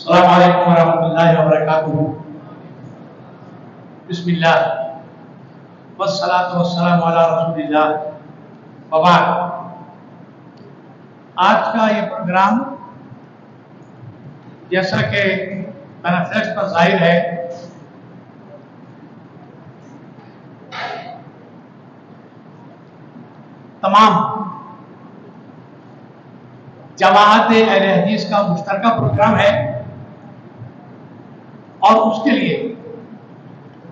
السلام علیکم ورحمۃ اللہ وبرکاتہ۔ بسم اللہ والصلاة والسلام علی رسول اللہ وبعد۔ آج کا یہ پروگرام جیسا کہ مینیفیسٹو پر ظاہر ہے تمام جماعت اہل حدیث کا مشترکہ پروگرام ہے اور اس کے لیے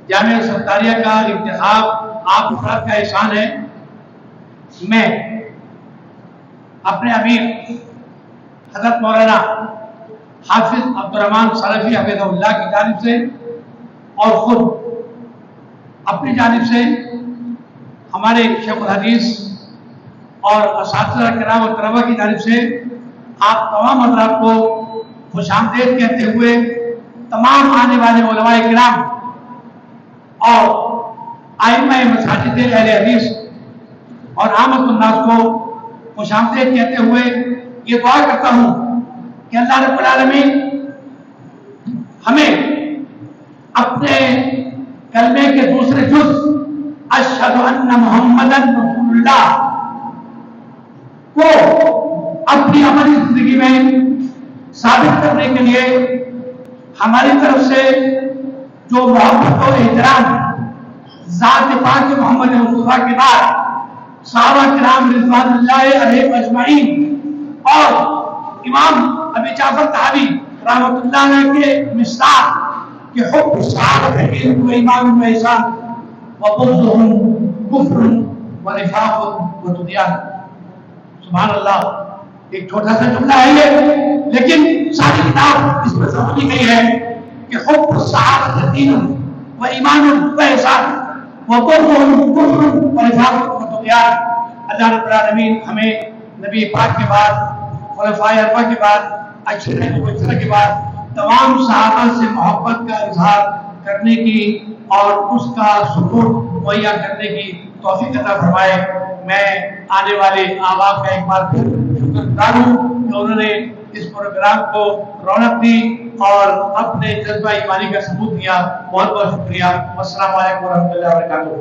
جامعہ سرکاریہ کا انتخاب آپ افراد کا احسان ہے۔ میں اپنے امیر حضرت مولانا حافظ عبدالرحمن سلفی حفظہ اللہ کی جانب سے اور خود اپنی جانب سے ہمارے شیخ الحدیث اور اساتذہ کرام اور طلبہ کی جانب سے آپ تمام حضرات کو خوش آمدید کہتے ہوئے تمام آنے والے علماء کرام اور ائمہ مساجد اہل حدیث اور عامۃ الناس کو خوش آمدید کہتے ہوئے یہ دعا کرتا ہوں کہ اللہ رب العالمین ہمیں اپنے کلمے کے دوسرے جز اشہد ان محمد رسول اللہ کو اپنی عملی زندگی میں ثابت کرنے کے لیے ہماری طرف سے جو محبت اور احترام ذات پاک محمد مصطفیٰ کے بعد صحابہ کرام رضوان اللہ علیہم اجمعین اور امام ابی جعفر طحاوی رحمۃ اللہ علیہ کے مصداق کہ حب صحابہ علم و ایمان و احسان و بغضهم کفر و نفاق و طغیان۔ سبحان اللہ، ایک چھوٹا سا جملہ ہے یہ، لیکن ساری کتاب اس پر سمجھی گئی ہے کہ حب صحابہ دین و ایمان و احسان و بغضهم کفر و نفاق و طغیان۔ اللہ رب العالمین ہمیں نبی پاک کے بعد، خلفائے اربعہ کے بعد، اشرہ مبشرہ کے بعد تمام صحابہ سے محبت کا اظہار کرنے کی اور اس کا سپورٹ مہیا کرنے کی توفیق عطا فرمائے۔ میں آنے والے آباء کا ایک بار پھر شکر گزار ہوں کہ انہوں نے اس پروگرام کو رونق دی اور اپنے جذبہ ایمانی کا ثبوت دیا۔ بہت بہت شکریہ۔ السلام علیکم ورحمۃ اللہ وبرکاتہ۔